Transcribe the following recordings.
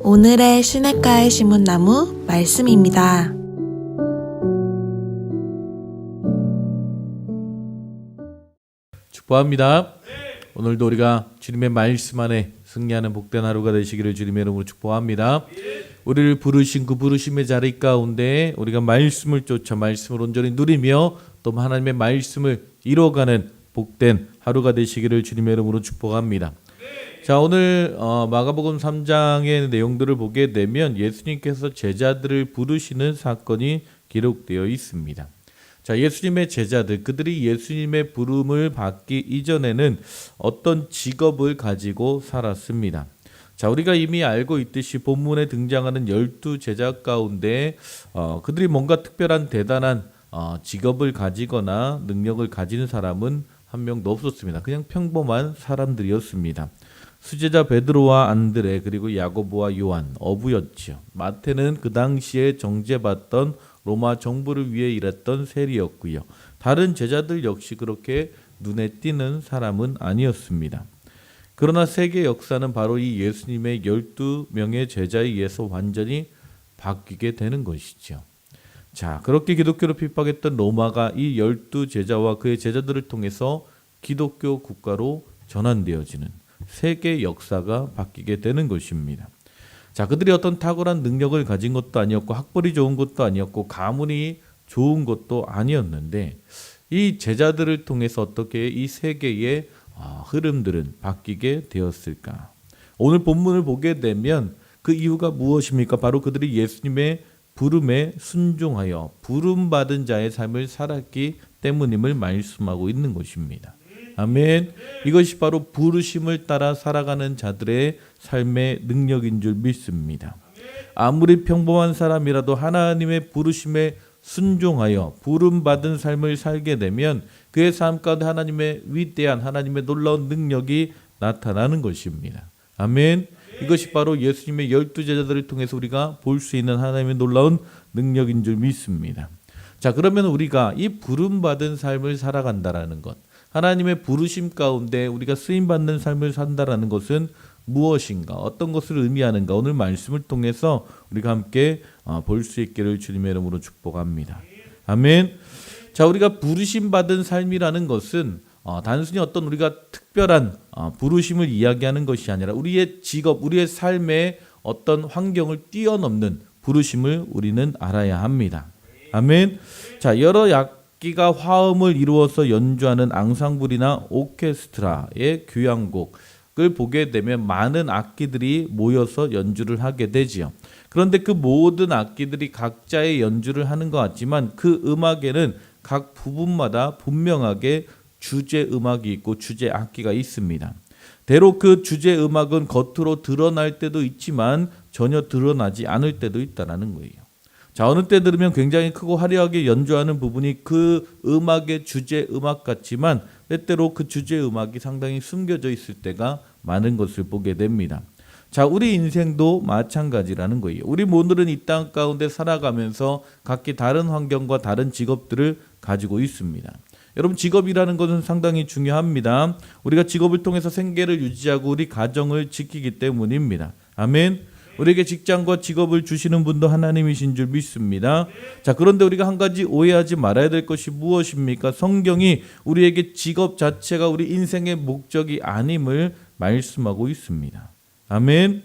오늘의 시냇가에 심은 나무 말씀입니다. 축복합니다. 오늘도 우리가 주님의 말씀 안에 승리하는 복된 하루가 되시기를 주님의 이름으로 축복합니다. 우리를 부르신 그 부르심의 자리 가운데 우리가 말씀을 쫓아 말씀을 온전히 누리며 또 하나님의 말씀을 이뤄가는 복된 하루가 되시기를 주님의 이름으로 축복합니다. 자, 오늘 마가복음 3장의 내용들을 보게 되면 예수님께서 제자들을 부르시는 사건이 기록되어 있습니다. 자, 예수님의 제자들, 그들이 예수님의 부름을 받기 이전에는 어떤 직업을 가지고 살았습니다. 자, 우리가 이미 알고 있듯이 본문에 등장하는 12제자 가운데 그들이 뭔가 특별한 대단한 직업을 가지거나 능력을 가지는 사람은 한 명도 없었습니다. 그냥 평범한 사람들이었습니다. 수제자 베드로와 안드레 그리고 야고보와 요한 어부였지요. 마태는 그 당시에 정죄받던 로마 정부를 위해 일했던 세리였고요. 다른 제자들 역시 그렇게 눈에 띄는 사람은 아니었습니다. 그러나 세계 역사는 바로 이 예수님의 12명의 제자에 의해서 완전히 바뀌게 되는 것이죠. 자, 그렇게 기독교를 핍박했던 로마가 이 12제자와 그의 제자들을 통해서 기독교 국가로 전환되어지는 세계 역사가 바뀌게 되는 것입니다. 자, 그들이 어떤 탁월한 능력을 가진 것도 아니었고 학벌이 좋은 것도 아니었고 가문이 좋은 것도 아니었는데 이 제자들을 통해서 어떻게 이 세계의 흐름들은 바뀌게 되었을까? 오늘 본문을 보게 되면 그 이유가 무엇입니까? 바로 그들이 예수님의 부름에 순종하여 부름받은 자의 삶을 살았기 때문임을 말씀하고 있는 것입니다. 아멘. 이것이 바로 부르심을 따라 살아가는 자들의 삶의 능력인 줄 믿습니다. 아무리 평범한 사람이라도 하나님의 부르심에 순종하여 부름받은 삶을 살게 되면 그의 삶 가운데 하나님의 위대한 하나님의 놀라운 능력이 나타나는 것입니다. 아멘. 이것이 바로 예수님의 12제자들을 통해서 우리가 볼 수 있는 하나님의 놀라운 능력인 줄 믿습니다. 자, 그러면 우리가 이 부름받은 삶을 살아간다라는 것, 하나님의 부르심 가운데 우리가 쓰임받는 삶을 산다라는 것은 무엇인가, 어떤 것을 의미하는가, 오늘 말씀을 통해서 우리가 함께 볼 수 있기를 주님의 이름으로 축복합니다. 아멘. 자, 우리가 부르심 받은 삶이라는 것은 단순히 어떤 우리가 특별한 부르심을 이야기하는 것이 아니라 우리의 직업, 우리의 삶의 어떤 환경을 뛰어넘는 부르심을 우리는 알아야 합니다. 아멘. 자, 여러 악기가 화음을 이루어서 연주하는 앙상블이나 오케스트라의 교향곡을 보게 되면 많은 악기들이 모여서 연주를 하게 되지요. 그런데 그 모든 악기들이 각자의 연주를 하는 것 같지만 그 음악에는 각 부분마다 분명하게 주제 음악이 있고 주제 악기가 있습니다. 때로 그 주제 음악은 겉으로 드러날 때도 있지만 전혀 드러나지 않을 때도 있다는 거예요. 자, 어느 때 들으면 굉장히 크고 화려하게 연주하는 부분이 그 음악의 주제 음악 같지만 때때로 그 주제 음악이 상당히 숨겨져 있을 때가 많은 것을 보게 됩니다. 자, 우리 인생도 마찬가지라는 거예요. 우리 모두는 이 땅 가운데 살아가면서 각기 다른 환경과 다른 직업들을 가지고 있습니다. 여러분, 직업이라는 것은 상당히 중요합니다. 우리가 직업을 통해서 생계를 유지하고 우리 가정을 지키기 때문입니다. 아멘. 우리에게 직장과 직업을 주시는 분도 하나님이신 줄 믿습니다. 자, 그런데 우리가 한 가지 오해하지 말아야 될 것이 무엇입니까? 성경이 우리에게 직업 자체가 우리 인생의 목적이 아님을 말씀하고 있습니다. 아멘.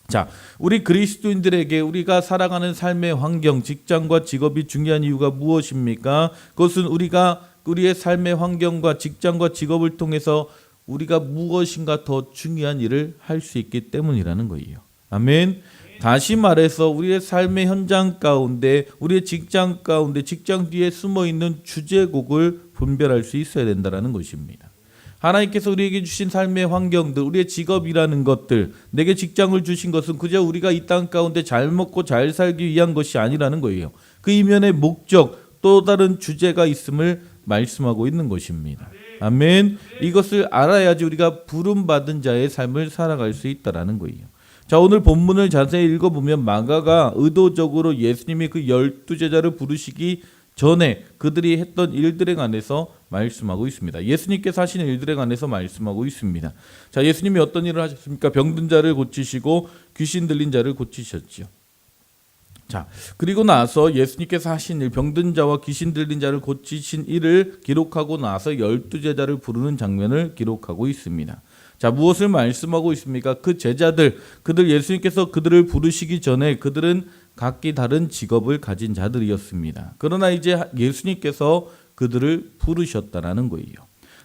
자, 우리 그리스도인들에게 우리가 살아가는 삶의 환경, 직장과 직업이 중요한 이유가 무엇입니까? 그것은 우리가 우리의 삶의 환경과 직장과 직업을 통해서 우리가 무엇인가 더 중요한 일을 할 수 있기 때문이라는 거예요. 아멘. 다시 말해서 우리의 삶의 현장 가운데, 우리의 직장 가운데, 직장 뒤에 숨어있는 주제곡을 분별할 수 있어야 된다는 것입니다. 하나님께서 우리에게 주신 삶의 환경들, 우리의 직업이라는 것들, 내게 직장을 주신 것은 그저 우리가 이 땅 가운데 잘 먹고 잘 살기 위한 것이 아니라는 거예요. 그 이면에 목적, 또 다른 주제가 있음을 말씀하고 있는 것입니다. 아멘. 이것을 알아야지 우리가 부름받은 자의 삶을 살아갈 수 있다는 거예요. 자, 오늘 본문을 자세히 읽어보면 마가가 의도적으로 예수님이 그 12제자를 부르시기 전에 그들이 했던 일들에 관해서 말씀하고 있습니다. 예수님께서 하신 일들에 관해서 말씀하고 있습니다. 자, 예수님이 어떤 일을 하셨습니까? 병든 자를 고치시고 귀신 들린 자를 고치셨죠. 자, 그리고 나서 예수님께서 하신 일, 병든 자와 귀신 들린 자를 고치신 일을 기록하고 나서 12제자를 부르는 장면을 기록하고 있습니다. 자, 무엇을 말씀하고 있습니까? 그 제자들, 그들 예수님께서 그들을 부르시기 전에 그들은 각기 다른 직업을 가진 자들이었습니다. 그러나 이제 예수님께서 그들을 부르셨다라는 거예요.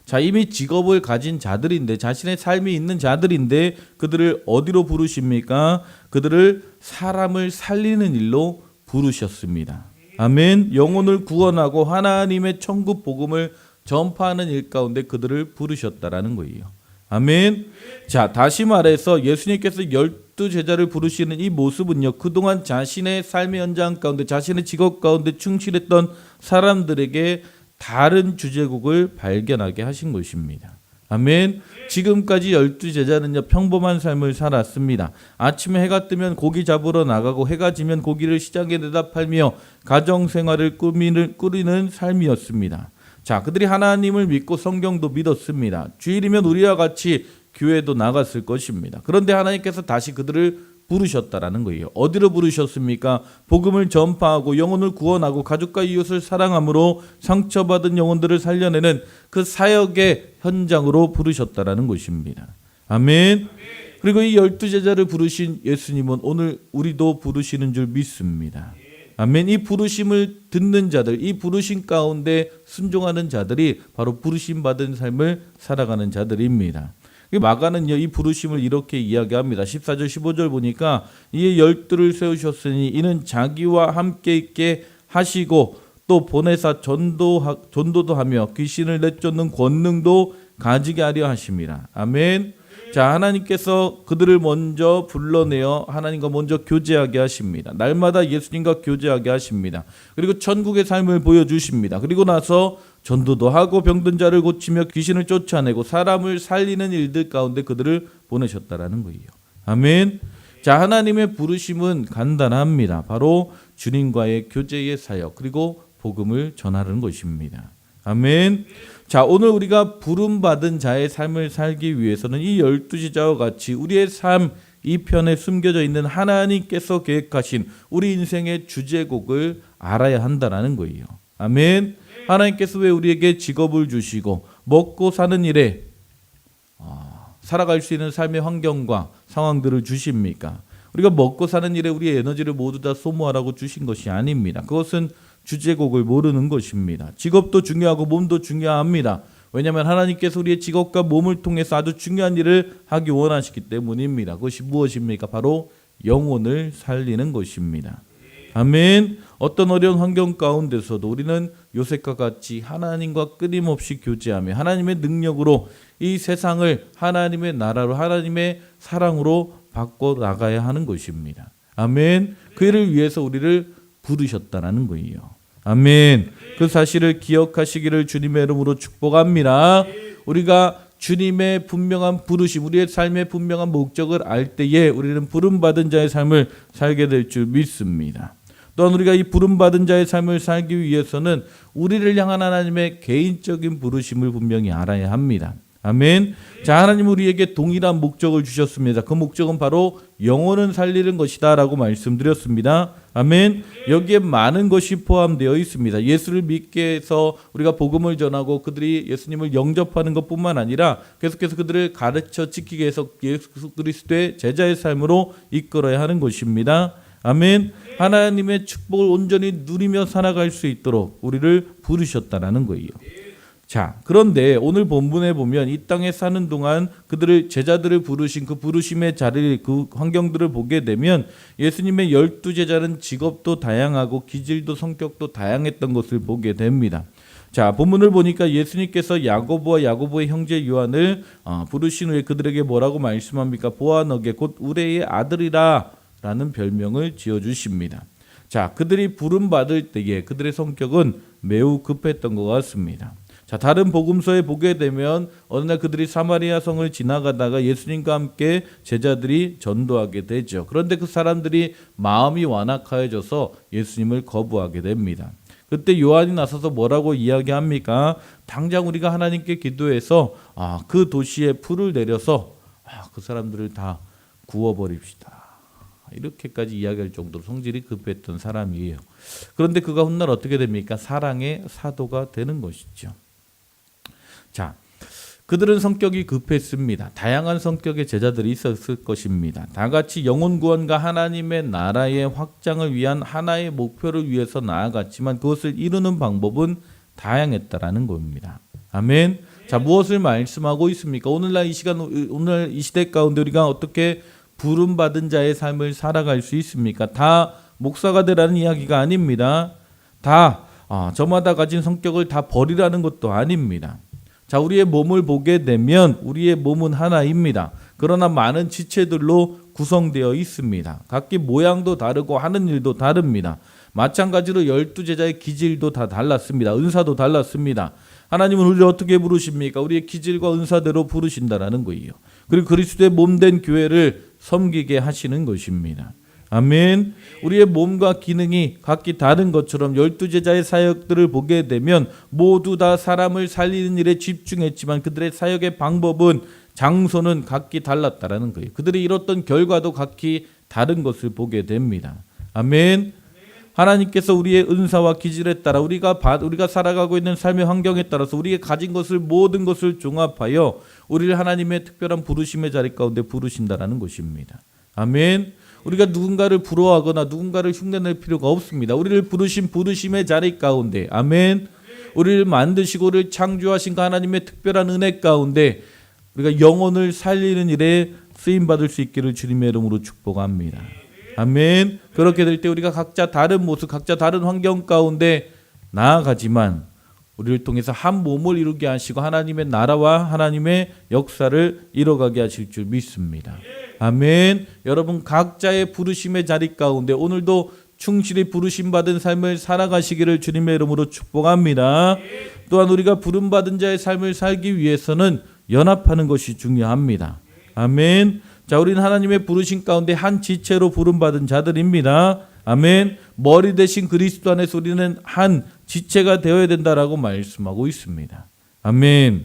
자, 이미 직업을 가진 자들인데, 자신의 삶이 있는 자들인데 그들을 어디로 부르십니까? 그들을 사람을 살리는 일로 부르셨습니다. 아멘. 영혼을 구원하고 하나님의 천국 복음을 전파하는 일 가운데 그들을 부르셨다라는 거예요. 아멘. 자, 다시 말해서 예수님께서 12제자를 부르시는 이 모습은요, 그동안 자신의 삶의 현장 가운데, 자신의 직업 가운데 충실했던 사람들에게 다른 주제국을 발견하게 하신 것입니다. 아멘. 지금까지 12제자는요, 평범한 삶을 살았습니다. 아침에 해가 뜨면 고기 잡으러 나가고 해가 지면 고기를 시장에 내다 팔며 가정생활을 꾸리는 삶이었습니다. 자, 그들이 하나님을 믿고 성경도 믿었습니다. 주일이면 우리와 같이 교회도 나갔을 것입니다. 그런데 하나님께서 다시 그들을 부르셨다라는 거예요. 어디로 부르셨습니까? 복음을 전파하고 영혼을 구원하고 가족과 이웃을 사랑함으로 상처받은 영혼들을 살려내는 그 사역의 현장으로 부르셨다라는 것입니다. 아멘. 그리고 이 12제자를 부르신 예수님은 오늘 우리도 부르시는 줄 믿습니다. 아멘. 이 부르심을 듣는 자들, 이 부르심 가운데 순종하는 자들이 바로 부르심 받은 삶을 살아가는 자들입니다. 마가는요, 이 부르심을 이렇게 이야기합니다. 14절 15절 보니까 이에 12를 세우셨으니 이는 자기와 함께 있게 하시고 또 보내사 전도도 하며 귀신을 내쫓는 권능도 가지게 하려 하심이라. 아멘. 자, 하나님께서 그들을 먼저 불러내어 하나님과 먼저 교제하게 하십니다. 날마다 예수님과 교제하게 하십니다. 그리고 천국의 삶을 보여주십니다. 그리고 나서 전도도 하고 병든 자를 고치며 귀신을 쫓아내고 사람을 살리는 일들 가운데 그들을 보내셨다라는 거예요. 아멘. 자, 하나님의 부르심은 간단합니다. 바로 주님과의 교제의 사역, 그리고 복음을 전하는 것입니다. 아멘. 자, 오늘 우리가 부름받은 자의 삶을 살기 위해서는 이 12제자와 같이 우리의 삶 이 편에 숨겨져 있는 하나님께서 계획하신 우리 인생의 주제곡을 알아야 한다는 거예요. 아멘. 하나님께서 왜 우리에게 직업을 주시고 먹고 사는 일에 살아갈 수 있는 삶의 환경과 상황들을 주십니까? 우리가 먹고 사는 일에 우리의 에너지를 모두 다 소모하라고 주신 것이 아닙니다. 그것은 주제곡을 모르는 것입니다. 직업도 중요하고 몸도 중요합니다. 왜냐하면 하나님께서 우리의 직업과 몸을 통해서 아주 중요한 일을 하기 원하시기 때문입니다. 그것이 무엇입니까? 바로 영혼을 살리는 것입니다. 아멘. 어떤 어려운 환경 가운데서도 우리는 요셉과 같이 하나님과 끊임없이 교제하며 하나님의 능력으로 이 세상을 하나님의 나라로 하나님의 사랑으로 바꿔 나가야 하는 것입니다. 아멘. 그 일을 위해서 우리를 부르셨다는 거예요. 아멘. 그 사실을 기억하시기를 주님의 이름으로 축복합니다. 우리가 주님의 분명한 부르심, 우리의 삶의 분명한 목적을 알 때에 우리는 부름받은 자의 삶을 살게 될 줄 믿습니다. 또한 우리가 이 부름받은 자의 삶을 살기 위해서는 우리를 향한 하나님의 개인적인 부르심을 분명히 알아야 합니다. 아멘. 자, 하나님 우리에게 동일한 목적을 주셨습니다. 그 목적은 바로 영혼은 살리는 것이다 라고 말씀드렸습니다. 아멘. 여기에 많은 것이 포함되어 있습니다. 예수를 믿게 해서 우리가 복음을 전하고 그들이 예수님을 영접하는 것뿐만 아니라 계속해서 그들을 가르쳐 지키게 해서 예수 그리스도의 제자의 삶으로 이끌어야 하는 것입니다. 아멘. 하나님의 축복을 온전히 누리며 살아갈 수 있도록 우리를 부르셨다라는 거예요. 자, 그런데 오늘 본문에 보면 이 땅에 사는 동안 그들을 제자들을 부르신 그 부르심의 자리, 그 환경들을 보게 되면 예수님의 12제자는 직업도 다양하고 기질도 성격도 다양했던 것을 보게 됩니다. 자, 본문을 보니까 예수님께서 야고보와 야고보의 형제 요한을 부르신 후에 그들에게 뭐라고 말씀합니까? 보아너게 곧 우레의 아들이라 라는 별명을 지어주십니다. 자, 그들이 부름받을 때에 그들의 성격은 매우 급했던 것 같습니다. 자, 다른 복음서에 보게 되면 어느 날 그들이 사마리아 성을 지나가다가 예수님과 함께 제자들이 전도하게 되죠. 그런데 그 사람들이 마음이 완악하여져서 예수님을 거부하게 됩니다. 그때 요한이 나서서 뭐라고 이야기합니까? 당장 우리가 하나님께 기도해서 그 도시에 불을 내려서 그 사람들을 다 구워버립시다. 이렇게까지 이야기할 정도로 성질이 급했던 사람이에요. 그런데 그가 훗날 어떻게 됩니까? 사랑의 사도가 되는 것이죠. 자, 그들은 성격이 급했습니다. 다양한 성격의 제자들이 있었을 것입니다. 다 같이 영혼 구원과 하나님의 나라의 확장을 위한 하나의 목표를 위해서 나아갔지만 그것을 이루는 방법은 다양했다라는 겁니다. 아멘. 자, 무엇을 말씀하고 있습니까? 오늘날 이 시간, 오늘 이 시대 가운데 우리가 어떻게 부름받은 자의 삶을 살아갈 수 있습니까? 다 목사가 되라는 이야기가 아닙니다. 다 저마다 가진 성격을 다 버리라는 것도 아닙니다. 자, 우리의 몸을 보게 되면 우리의 몸은 하나입니다. 그러나 많은 지체들로 구성되어 있습니다. 각기 모양도 다르고 하는 일도 다릅니다. 마찬가지로 12제자의 기질도 다 달랐습니다. 은사도 달랐습니다. 하나님은 우리를 어떻게 부르십니까? 우리의 기질과 은사대로 부르신다라는 거예요. 그리고 그리스도의 몸된 교회를 섬기게 하시는 것입니다. 아멘. 우리의 몸과 기능이 각기 다른 것처럼 12제자의 사역들을 보게 되면 모두 다 사람을 살리는 일에 집중했지만 그들의 사역의 방법은, 장소는 각기 달랐다라는 거예요. 그들이 이뤘던 결과도 각기 다른 것을 보게 됩니다. 아멘. 하나님께서 우리의 은사와 기질에 따라 우리가 살아가고 있는 삶의 환경에 따라서 우리가 가진 것을, 모든 것을 종합하여 우리를 하나님의 특별한 부르심의 자리 가운데 부르신다라는 것입니다. 아멘. 우리가 누군가를 부러워하거나 누군가를 흉내낼 필요가 없습니다. 우리를 부르신 부르심의 자리 가운데, 아멘. 우리를 만드시고 우리를 창조하신 그 하나님의 특별한 은혜 가운데 우리가 영혼을 살리는 일에 쓰임받을 수 있기를 주님의 이름으로 축복합니다. 아멘. 그렇게 될 때 우리가 각자 다른 모습, 각자 다른 환경 가운데 나아가지만 우리를 통해서 한 몸을 이루게 하시고 하나님의 나라와 하나님의 역사를 이뤄가게 하실 줄 믿습니다. 아멘. 여러분 각자의 부르심의 자리 가운데 오늘도 충실히 부르심받은 삶을 살아가시기를 주님의 이름으로 축복합니다. 또한 우리가 부름받은 자의 삶을 살기 위해서는 연합하는 것이 중요합니다. 아멘. 자, 우리는 하나님의 부르심 가운데 한 지체로 부름받은 자들입니다. 아멘. 머리 대신 그리스도 안에서 우리는 한 지체가 되어야 된다라고 말씀하고 있습니다. 아멘.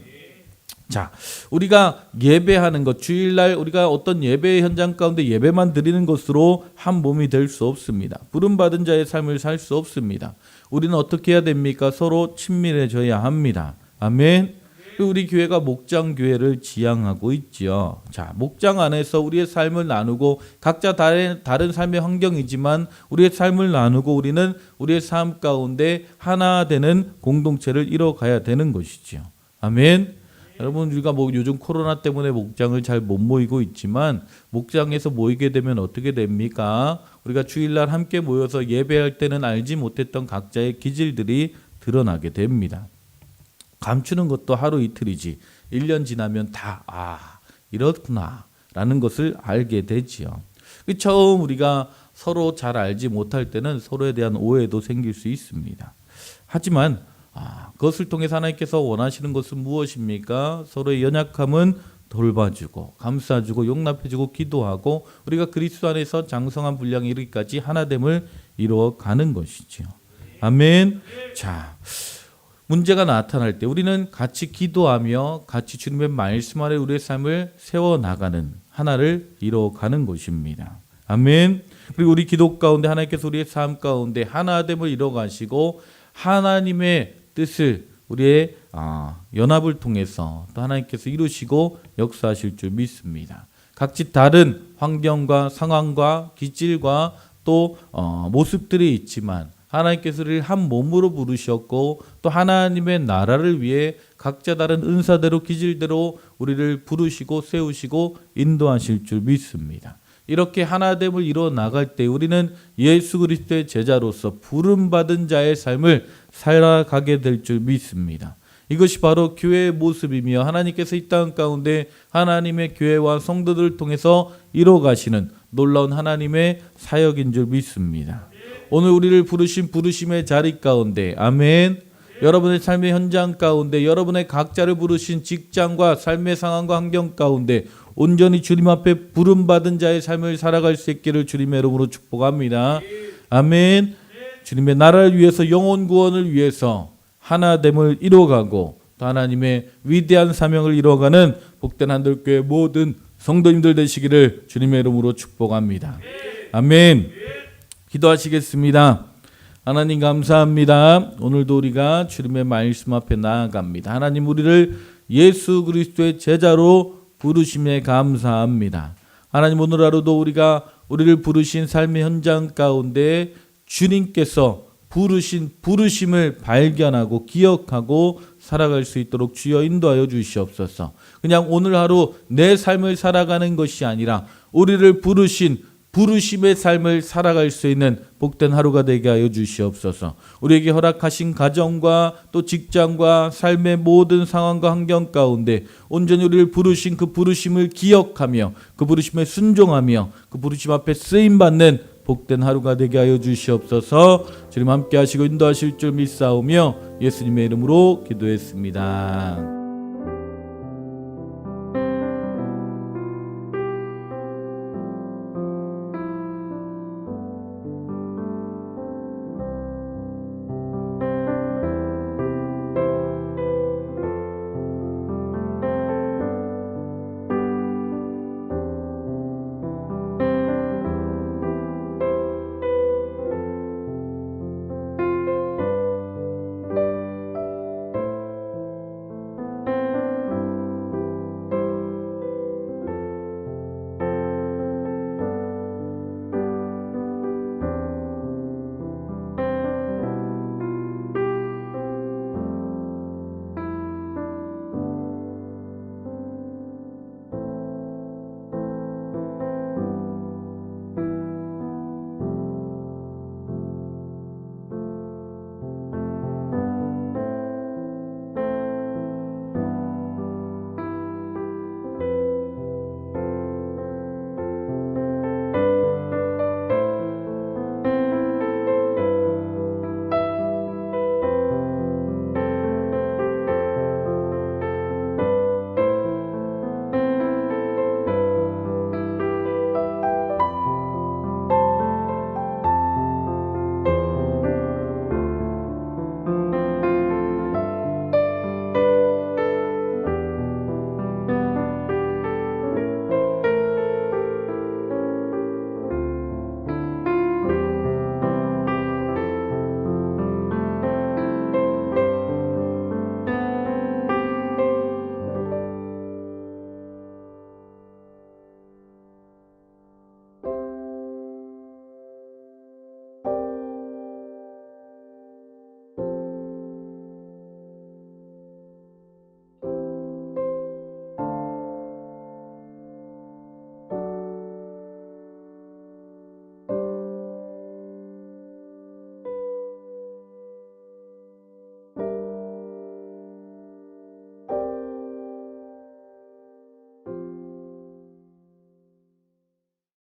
자, 우리가 예배하는 것, 주일날 우리가 어떤 예배 현장 가운데 예배만 드리는 것으로 한 몸이 될 수 없습니다. 부름받은 자의 삶을 살 수 없습니다. 우리는 어떻게 해야 됩니까? 서로 친밀해져야 합니다. 아멘. 우리 교회가 목장 교회를 지향하고 있지요. 자, 목장 안에서 우리의 삶을 나누고 각자 다른 삶의 환경이지만 우리의 삶을 나누고 우리는 우리의 삶 가운데 하나 되는 공동체를 이뤄가야 되는 것이지요. 아멘. 여러분, 우리가 요즘 코로나 때문에 목장을 잘 못 모이고 있지만 목장에서 모이게 되면 어떻게 됩니까? 우리가 주일날 함께 모여서 예배할 때는 알지 못했던 각자의 기질들이 드러나게 됩니다. 감추는 것도 하루 이틀이지 1년 지나면 다 이렇구나 라는 것을 알게 되지요. 처음 우리가 서로 잘 알지 못할 때는 서로에 대한 오해도 생길 수 있습니다. 하지만 그것을 통해서 하나님께서 원하시는 것은 무엇입니까? 서로의 연약함은 돌봐주고 감싸주고 용납해주고 기도하고 우리가 그리스도 안에서 장성한 분량에 이르기까지 하나됨을 이루어가는 것이죠. 아멘. 자, 문제가 나타날 때 우리는 같이 기도하며 같이 주님의 말씀 아래 우리의 삶을 세워나가는 하나를 이루어가는 것입니다. 아멘. 그리고 우리 기도 가운데 하나님께서 우리의 삶 가운데 하나됨을 이루어가시고 하나님의 뜻을 우리의 연합을 통해서 또 하나님께서 이루시고 역사하실 줄 믿습니다. 각지 다른 환경과 상황과 기질과 또 모습들이 있지만 하나님께서 우리를 한 몸으로 부르셨고 또 하나님의 나라를 위해 각자 다른 은사대로 기질대로 우리를 부르시고 세우시고 인도하실 줄 믿습니다. 이렇게 하나됨을 이루어 나갈 때 우리는 예수 그리스도의 제자로서 부름받은 자의 삶을 살아가게 될 줄 믿습니다. 이것이 바로 교회의 모습이며 하나님께서 이 땅 가운데 하나님의 교회와 성도들을 통해서 이루어가시는 놀라운 하나님의 사역인 줄 믿습니다. 오늘 우리를 부르신 부르심의 자리 가운데, 아멘. 여러분의 삶의 현장 가운데, 여러분의 각자를 부르신 직장과 삶의 상황과 환경 가운데 온전히 주님 앞에 부름받은 자의 삶을 살아갈 수 있기를 주님의 이름으로 축복합니다. 아멘. 주님의 나라를 위해서 영혼 구원을 위해서 하나됨을 이루어가고 또 하나님의 위대한 사명을 이루어가는 복된 한들교회 모든 성도님들 되시기를 주님의 이름으로 축복합니다. 아멘. 기도하시겠습니다. 하나님 감사합니다. 오늘도 우리가 주님의 말씀 앞에 나아갑니다. 하나님 우리를 예수 그리스도의 제자로 부르심에 감사합니다. 하나님 오늘 하루도 우리가 우리를 부르신 삶의 현장 가운데 주님께서 부르신 부르심을 발견하고 기억하고 살아갈 수 있도록 주여 인도하여 주시옵소서. 그냥 오늘 하루 내 삶을 살아가는 것이 아니라 우리를 부르신 부르심의 삶을 살아갈 수 있는 복된 하루가 되게 하여 주시옵소서. 우리에게 허락하신 가정과 또 직장과 삶의 모든 상황과 환경 가운데 온전히 우리를 부르신 그 부르심을 기억하며 그 부르심에 순종하며 그 부르심 앞에 쓰임받는 복된 하루가 되게 하여 주시옵소서. 주님 함께 하시고 인도하실 줄 믿사오며 예수님의 이름으로 기도했습니다.